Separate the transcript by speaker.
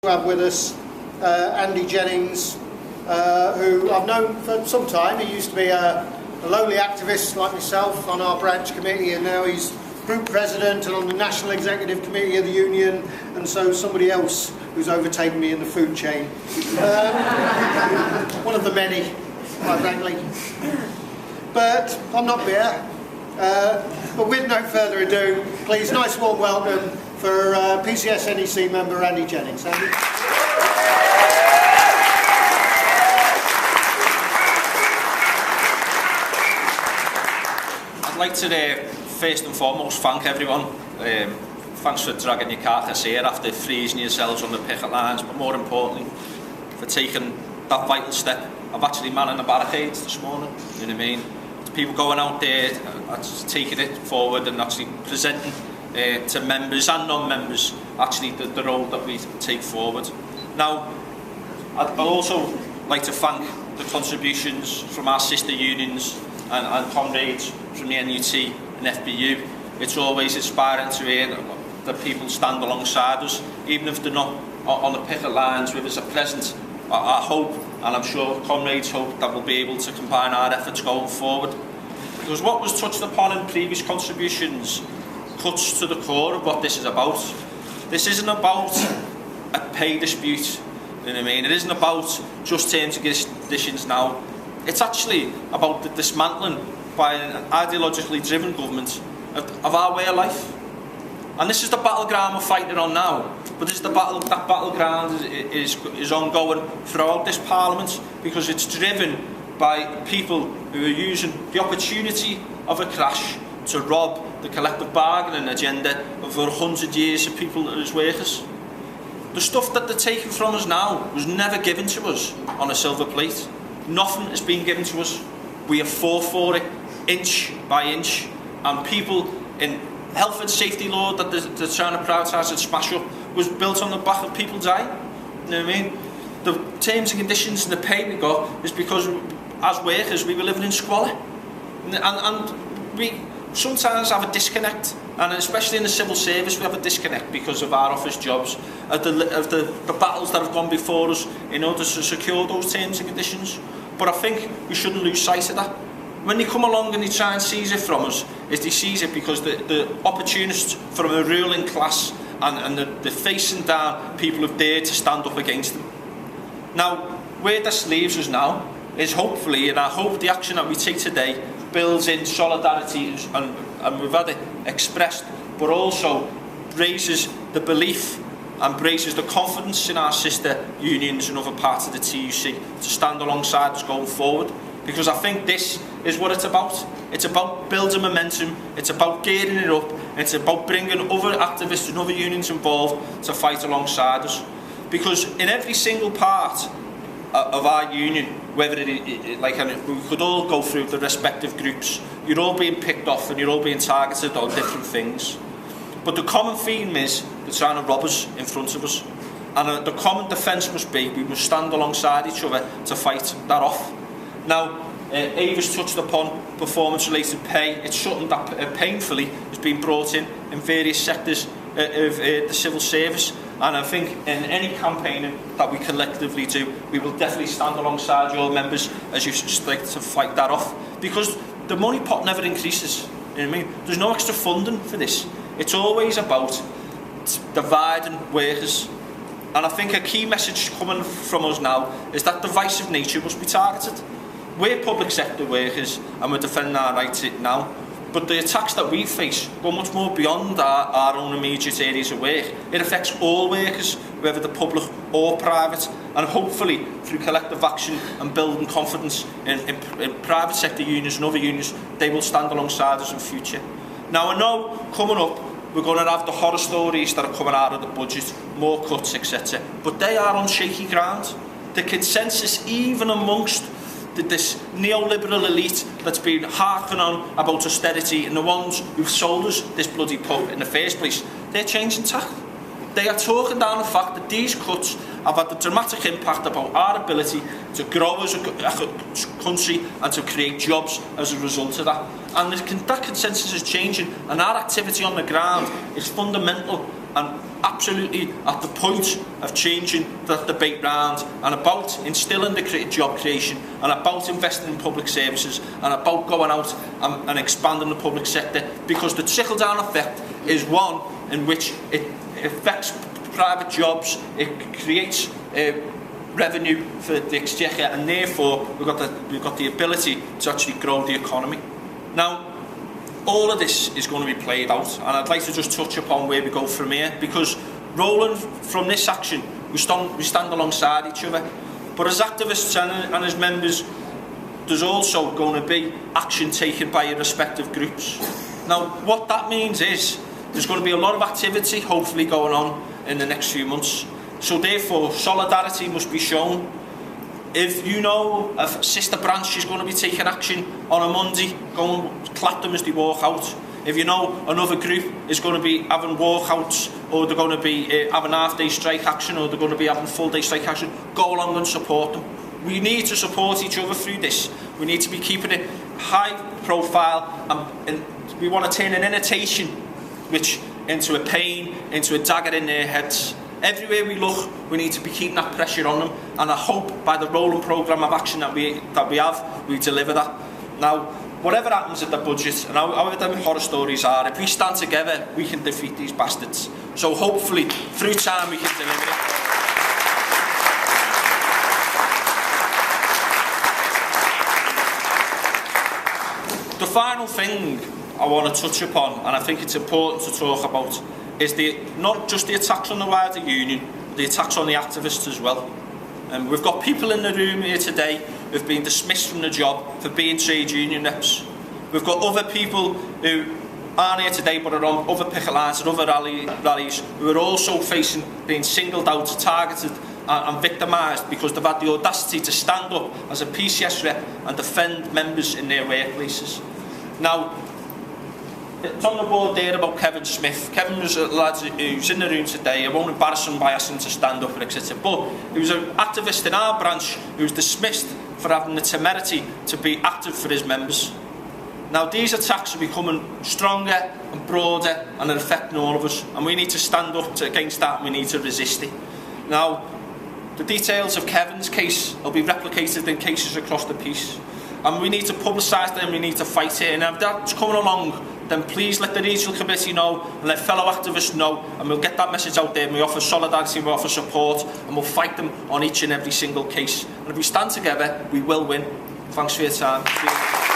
Speaker 1: We have with us Andy Jennings, who I've known for some time. He used to be a lowly activist like myself on our branch committee, and now he's group president and on the national executive committee of the union, and so somebody else who's overtaken me in the food chain. One of the many, quite frankly. But I'm not there. But with no further ado, please, nice warm welcome for PCS NEC member Andy Jennings. Andy.
Speaker 2: I'd like to first and foremost thank everyone. Thanks for dragging your carcass here after freezing yourselves on the picket lines, but more importantly for taking that vital step of actually manning the barricades this morning. You know what I mean? People going out there, taking it forward and actually presenting to members and non-members actually the role that we take forward. Now, I'd also like to thank the contributions from our sister unions and comrades from the NUT and FBU. It's always inspiring to hear that people stand alongside us, even if they're not on the picket lines with us at present. I hope, and I'm sure comrades hope, that we'll be able to combine our efforts going forward. Because what was touched upon in previous contributions cuts to the core of what this is about. This isn't about a pay dispute, you know what I mean? It isn't about just terms and conditions now. It's actually about the dismantling by an ideologically driven government of our way of life. And this is the battleground we're fighting on now. But this is that battleground is ongoing throughout this Parliament, because it's driven by people who are using the opportunity of a crash to rob the collective bargaining agenda of over 100 years of people as workers. The stuff that they're taking from us now was never given to us on a silver plate. Nothing has been given to us. We have fought for it inch by inch, and people in health and safety law that they're trying to prioritise and smash up was built on the back of people dying. You know what I mean? The terms and conditions and the pay we got is because as workers we were living in squalor, and we sometimes have a disconnect, and especially in the civil service we have a disconnect because of our office jobs, of the battles that have gone before us in order to secure those terms and conditions. But I think we shouldn't lose sight of that. When they come along and they try and seize it from us, is they seize it because the opportunists from a ruling class and the facing down people have dared to stand up against them. Now, where this leaves us now is hopefully, and I hope the action that we take today builds in solidarity, and we've had it expressed, but also raises the belief and raises the confidence in our sister unions and other parts of the TUC to stand alongside us going forward. Because I think this is what it's about. It's about building momentum, it's about gearing it up, and it's about bringing other activists and other unions involved to fight alongside us. Because in every single part of our union, whether we could all go through the respective groups, you're all being picked off and you're all being targeted on different things. But the common theme is they're trying to rob us in front of us. And the common defence must be we must stand alongside each other to fight that off. Now, Ava's touched upon performance-related pay. It's something that painfully has been brought in various sectors of the civil service. And I think in any campaigning that we collectively do, we will definitely stand alongside your members as you like to fight that off. Because the money pot never increases. You know what I mean? There's no extra funding for this. It's always about dividing workers. And I think a key message coming from us now is that divisive nature must be targeted. We're public sector workers and we're defending our rights now, but the attacks that we face go much more beyond our own immediate areas of work. It affects all workers, whether they're public or private, and hopefully through collective action and building confidence in private sector unions and other unions, they will stand alongside us in future. Now I know coming up we're going to have the horror stories that are coming out of the budget, more cuts, etc. But they are on shaky ground. The consensus, even amongst this neoliberal elite that's been harping on about austerity and the ones who've sold us this bloody pub in the first place, they're changing tack. They are talking down the fact that these cuts have had a dramatic impact about our ability to grow as a country and to create jobs as a result of that. And that consensus is changing, and our activity on the ground is fundamental and absolutely at the point of changing that debate round, and about instilling the job creation, and about investing in public services, and about going out and expanding the public sector, because the trickle-down effect is one in which it affects private jobs, it creates revenue for the exchequer, and therefore we've got the ability to actually grow the economy. Now, all of this is going to be played out, and I'd like to just touch upon where we go from here, because rolling from this action, we stand alongside each other. But as activists and as members, there's also going to be action taken by your respective groups. Now, what that means is there's going to be a lot of activity, hopefully, going on in the next few months. So therefore, solidarity must be shown. If you know a sister branch is going to be taking action on a Monday, go and clap them as they walk out. If you know another group is going to be having walkouts, or they're going to be having half-day strike action, or they're going to be having full-day strike action, go along and support them. We need to support each other through this. We need to be keeping it high profile, and we want to turn an irritation into a pain, into a dagger in their heads. Everywhere we look, we need to be keeping that pressure on them, and I hope by the rolling programme of action that we have, we deliver that. Now, whatever happens at the budget, and however the horror stories are, if we stand together, we can defeat these bastards. So hopefully, through time, we can deliver it. The final thing I want to touch upon, and I think it's important to talk about, is not just the attacks on the wider union, the attacks on the activists as well. We've got people in the room here today who've been dismissed from the job for being trade union reps. We've got other people who aren't here today but are on other picket lines and other rallies who are also facing being singled out, targeted and victimised because they've had the audacity to stand up as a PCS rep and defend members in their workplaces. Now, it's on the board there about Kevin Smith. Kevin was a lad who's in the room today. I won't embarrass him by asking him to stand up, etc. But he was an activist in our branch who was dismissed for having the temerity to be active for his members. Now, these attacks are becoming stronger and broader, and they're affecting all of us. And we need to stand up against that, and we need to resist it. Now, the details of Kevin's case will be replicated in cases across the piece. And we need to publicise them, we need to fight it. And if that's coming along, then please let the regional committee know and let fellow activists know, and we'll get that message out there, and we offer solidarity, we offer support, and we'll fight them on each and every single case. And if we stand together, we will win. Thanks for your time.